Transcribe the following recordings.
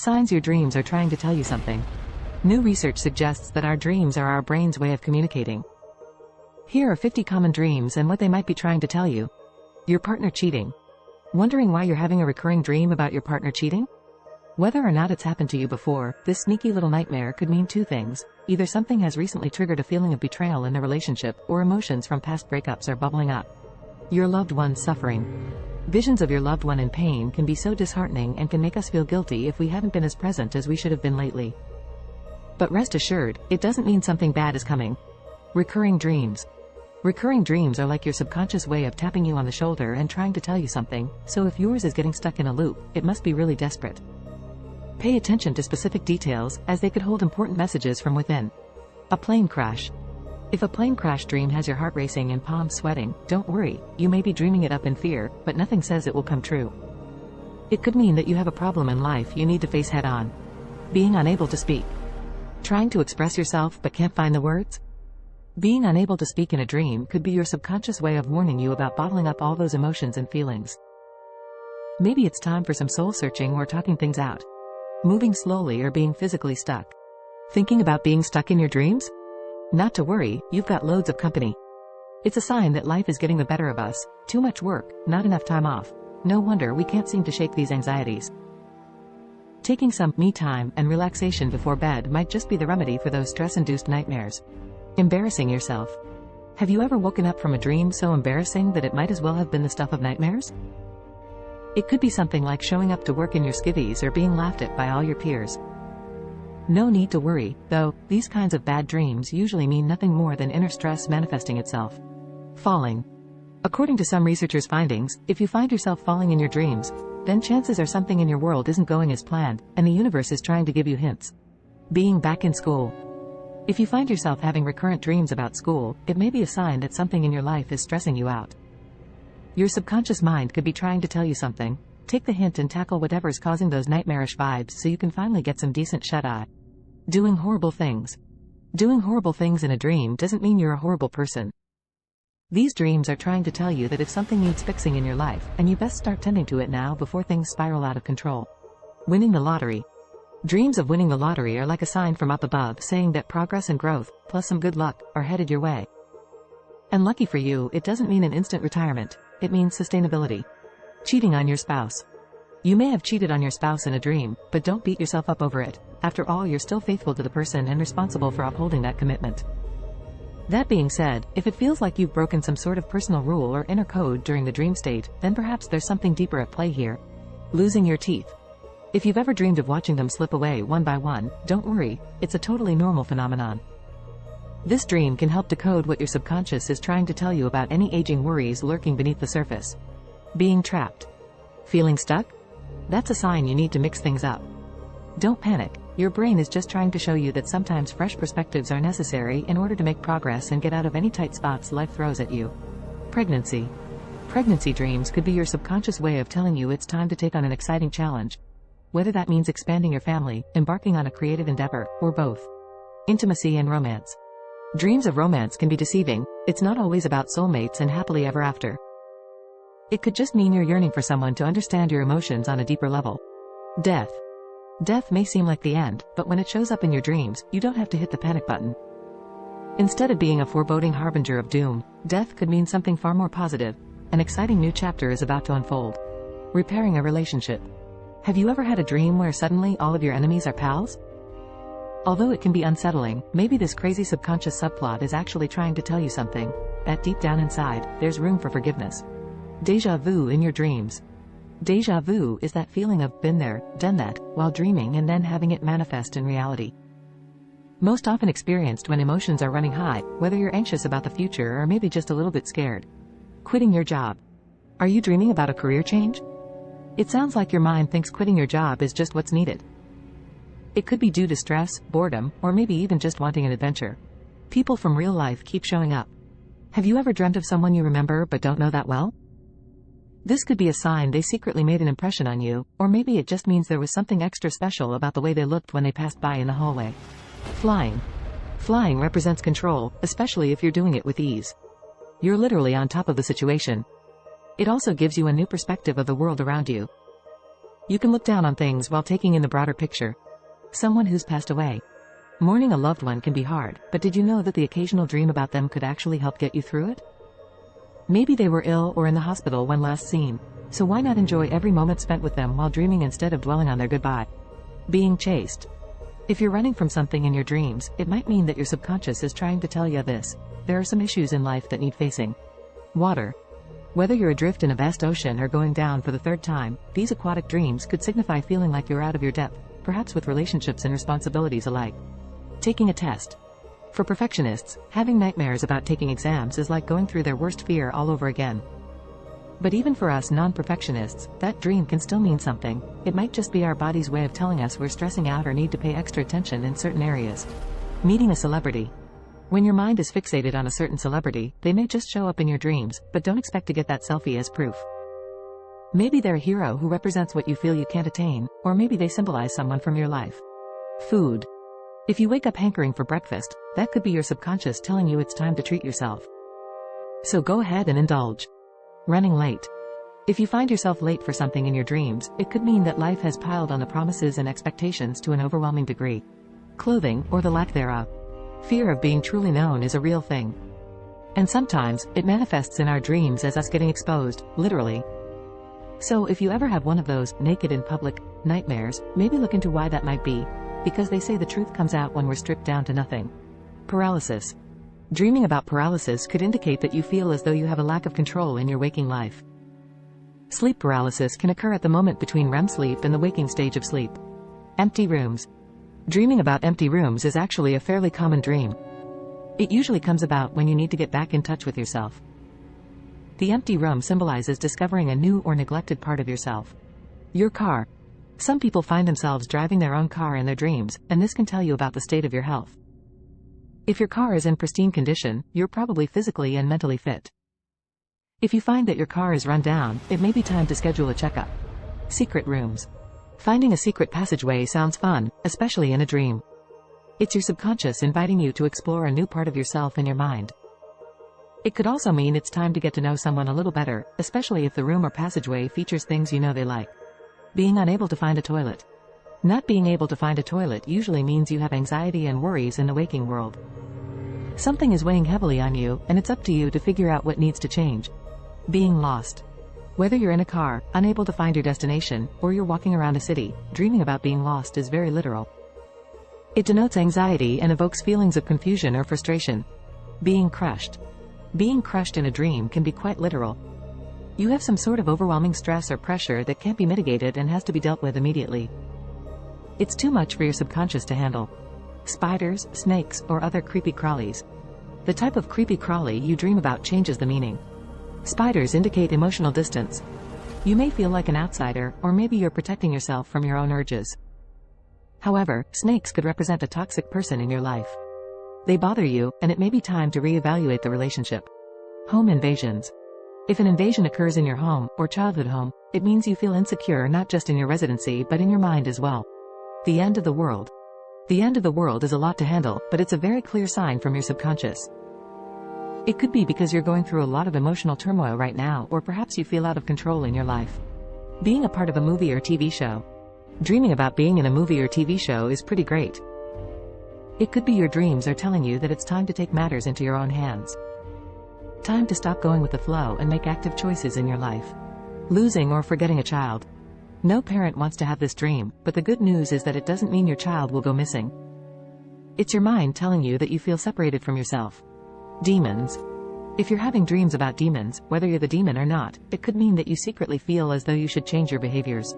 Signs your dreams are trying to tell you something. New research suggests that our dreams are our brain's way of communicating. Here are 50 common dreams and what they might be trying to tell you. Your partner cheating. Wondering why you're having a recurring dream about your partner cheating? Whether or not it's happened to you before, this sneaky little nightmare could mean two things. Either something has recently triggered a feeling of betrayal in the relationship, or emotions from past breakups are bubbling up. Your loved one's suffering. Visions of your loved one in pain can be so disheartening and can make us feel guilty if we haven't been as present as we should have been lately. But rest assured, it doesn't mean something bad is coming. Recurring dreams. Recurring dreams are like your subconscious way of tapping you on the shoulder and trying to tell you something, so if yours is getting stuck in a loop, it must be really desperate. Pay attention to specific details, as they could hold important messages from within. A plane crash. If a plane crash dream has your heart racing and palms sweating, don't worry, you may be dreaming it up in fear, but nothing says it will come true. It could mean that you have a problem in life you need to face head on. Being unable to speak. Trying to express yourself but can't find the words? Being unable to speak in a dream could be your subconscious way of warning you about bottling up all those emotions and feelings. Maybe it's time for some soul searching or talking things out. Moving slowly or being physically stuck. Thinking about being stuck in your dreams? Not to worry, you've got loads of company. It's a sign that life is getting the better of us. Too much work, not enough time off. No wonder we can't seem to shake these anxieties. Taking some me time and relaxation before bed might just be the remedy for those stress-induced nightmares. Embarrassing yourself. Have you ever woken up from a dream so embarrassing that it might as well have been the stuff of nightmares? It could be something like showing up to work in your skivvies or being laughed at by all your peers. No need to worry, though, these kinds of bad dreams usually mean nothing more than inner stress manifesting itself. Falling. According to some researchers' findings, if you find yourself falling in your dreams, then chances are something in your world isn't going as planned, and the universe is trying to give you hints. Being back in school. If you find yourself having recurrent dreams about school, it may be a sign that something in your life is stressing you out. Your subconscious mind could be trying to tell you something. Take the hint and tackle whatever's causing those nightmarish vibes so you can finally get some decent shut-eye. Doing horrible things. Doing horrible things in a dream doesn't mean you're a horrible person. These dreams are trying to tell you that if something needs fixing in your life, and you best start tending to it now before things spiral out of control. Winning the lottery. Dreams of winning the lottery are like a sign from up above saying that progress and growth, plus some good luck, are headed your way. And lucky for you, it doesn't mean an instant retirement. It means sustainability. Cheating on your spouse. You may have cheated on your spouse in a dream, but don't beat yourself up over it. After all, you're still faithful to the person and responsible for upholding that commitment. That being said, if it feels like you've broken some sort of personal rule or inner code during the dream state, then perhaps there's something deeper at play here. Losing your teeth. If you've ever dreamed of watching them slip away one by one, don't worry, it's a totally normal phenomenon. This dream can help decode what your subconscious is trying to tell you about any aging worries lurking beneath the surface. Being trapped. Feeling stuck? That's a sign you need to mix things up. Don't panic, your brain is just trying to show you that sometimes fresh perspectives are necessary in order to make progress and get out of any tight spots life throws at you. Pregnancy. Pregnancy dreams could be your subconscious way of telling you it's time to take on an exciting challenge. Whether that means expanding your family, embarking on a creative endeavor, or both. Intimacy and romance. Dreams of romance can be deceiving. It's not always about soulmates and happily ever after. It could just mean you're yearning for someone to understand your emotions on a deeper level. Death. Death may seem like the end, but when it shows up in your dreams, you don't have to hit the panic button. Instead of being a foreboding harbinger of doom, death could mean something far more positive. An exciting new chapter is about to unfold. Repairing a relationship. Have you ever had a dream where suddenly all of your enemies are pals? Although it can be unsettling, maybe this crazy subconscious subplot is actually trying to tell you something. That deep down inside, there's room for forgiveness. Deja vu in your dreams. Deja vu is that feeling of been there, done that, while dreaming and then having it manifest in reality. Most often experienced when emotions are running high, whether you're anxious about the future or maybe just a little bit scared. Quitting your job. Are you dreaming about a career change? It sounds like your mind thinks quitting your job is just what's needed. It could be due to stress, boredom, or maybe even just wanting an adventure. People from real life keep showing up. Have you ever dreamt of someone you remember but don't know that well? This could be a sign they secretly made an impression on you, or maybe it just means there was something extra special about the way they looked when they passed by in the hallway. Flying. Flying represents control, especially if you're doing it with ease. You're literally on top of the situation. It also gives you a new perspective of the world around you. You can look down on things while taking in the broader picture. Someone who's passed away. Mourning a loved one can be hard, but did you know that the occasional dream about them could actually help get you through it? Maybe they were ill or in the hospital when last seen, so why not enjoy every moment spent with them while dreaming instead of dwelling on their goodbye? Being chased. If you're running from something in your dreams, it might mean that your subconscious is trying to tell you this. There are some issues in life that need facing. Water. Whether you're adrift in a vast ocean or going down for the third time, these aquatic dreams could signify feeling like you're out of your depth, perhaps with relationships and responsibilities alike. Taking a test. For perfectionists, having nightmares about taking exams is like going through their worst fear all over again. But even for us non-perfectionists, that dream can still mean something. It might just be our body's way of telling us we're stressing out or need to pay extra attention in certain areas. Meeting a celebrity. When your mind is fixated on a certain celebrity, they may just show up in your dreams, but don't expect to get that selfie as proof. Maybe they're a hero who represents what you feel you can't attain, or maybe they symbolize someone from your life. Food. If you wake up hankering for breakfast, that could be your subconscious telling you it's time to treat yourself. So go ahead and indulge. Running late. If you find yourself late for something in your dreams, it could mean that life has piled on the promises and expectations to an overwhelming degree. Clothing, or the lack thereof. Fear of being truly known is a real thing. And sometimes, it manifests in our dreams as us getting exposed, literally. So if you ever have one of those naked in public nightmares, maybe look into why that might be, because they say the truth comes out when we're stripped down to nothing. Paralysis. Dreaming about paralysis could indicate that you feel as though you have a lack of control in your waking life. Sleep paralysis can occur at the moment between REM sleep and the waking stage of sleep. Empty rooms. Dreaming about empty rooms is actually a fairly common dream. It usually comes about when you need to get back in touch with yourself. The empty room symbolizes discovering a new or neglected part of yourself. Your car. Some people find themselves driving their own car in their dreams, and this can tell you about the state of your health. If your car is in pristine condition, you're probably physically and mentally fit. If you find that your car is run down, it may be time to schedule a checkup. Secret rooms. Finding a secret passageway sounds fun, especially in a dream. It's your subconscious inviting you to explore a new part of yourself in your mind. It could also mean it's time to get to know someone a little better, especially if the room or passageway features things you know they like. Being unable to find a toilet. Not being able to find a toilet usually means you have anxiety and worries in the waking world. Something is weighing heavily on you, and it's up to you to figure out what needs to change. Being lost. Whether you're in a car, unable to find your destination, or you're walking around a city, dreaming about being lost is very literal. It denotes anxiety and evokes feelings of confusion or frustration. Being crushed. Being crushed in a dream can be quite literal. You have some sort of overwhelming stress or pressure that can't be mitigated and has to be dealt with immediately. It's too much for your subconscious to handle. Spiders, snakes, or other creepy crawlies. The type of creepy crawly you dream about changes the meaning. Spiders indicate emotional distance. You may feel like an outsider, or maybe you're protecting yourself from your own urges. However, snakes could represent a toxic person in your life. They bother you, and it may be time to reevaluate the relationship. Home invasions. If an invasion occurs in your home, or childhood home, it means you feel insecure not just in your residency but in your mind as well. The end of the world. The end of the world is a lot to handle, but it's a very clear sign from your subconscious. It could be because you're going through a lot of emotional turmoil right now, or perhaps you feel out of control in your life. Being a part of a movie or TV show. Dreaming about being in a movie or TV show is pretty great. It could be your dreams are telling you that it's time to take matters into your own hands. Time to stop going with the flow and make active choices in your life. Losing or forgetting a child. No parent wants to have this dream, but the good news is that it doesn't mean your child will go missing. It's your mind telling you that you feel separated from yourself. Demons. If you're having dreams about demons, whether you're the demon or not, it could mean that you secretly feel as though you should change your behaviors.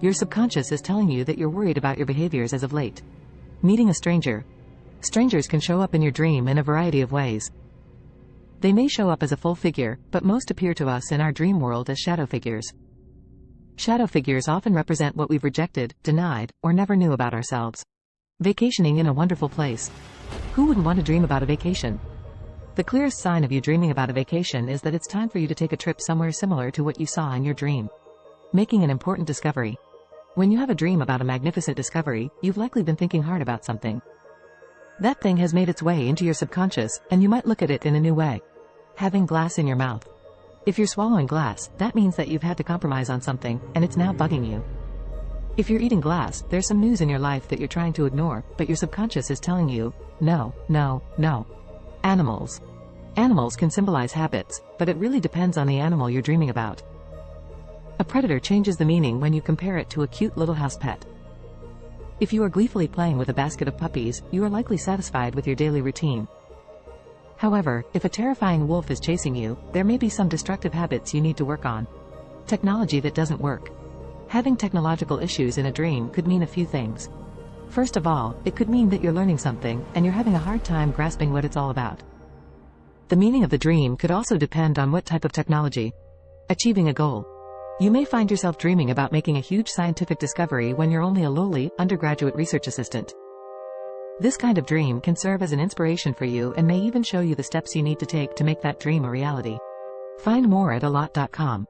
Your subconscious is telling you that you're worried about your behaviors as of late. Meeting a stranger. Strangers can show up in your dream in a variety of ways. They may show up as a full figure, but most appear to us in our dream world as shadow figures. Shadow figures often represent what we've rejected, denied, or never knew about ourselves. Vacationing in a wonderful place. Who wouldn't want to dream about a vacation? The clearest sign of you dreaming about a vacation is that it's time for you to take a trip somewhere similar to what you saw in your dream. Making an important discovery. When you have a dream about a magnificent discovery, you've likely been thinking hard about something. That thing has made its way into your subconscious, and you might look at it in a new way. Having glass in your mouth. If you're swallowing glass, that means that you've had to compromise on something, and it's now bugging you. If you're eating glass, there's some news in your life that you're trying to ignore, but your subconscious is telling you, no, no, no. Animals. Animals can symbolize habits, but it really depends on the animal you're dreaming about. A predator changes the meaning when you compare it to a cute little house pet. If you are gleefully playing with a basket of puppies, you are likely satisfied with your daily routine. However, if a terrifying wolf is chasing you, there may be some destructive habits you need to work on. Technology that doesn't work. Having technological issues in a dream could mean a few things. First of all, it could mean that you're learning something, and you're having a hard time grasping what it's all about. The meaning of the dream could also depend on what type of technology. Achieving a goal. You may find yourself dreaming about making a huge scientific discovery when you're only a lowly, undergraduate research assistant. This kind of dream can serve as an inspiration for you and may even show you the steps you need to take to make that dream a reality. Find more at allot.com.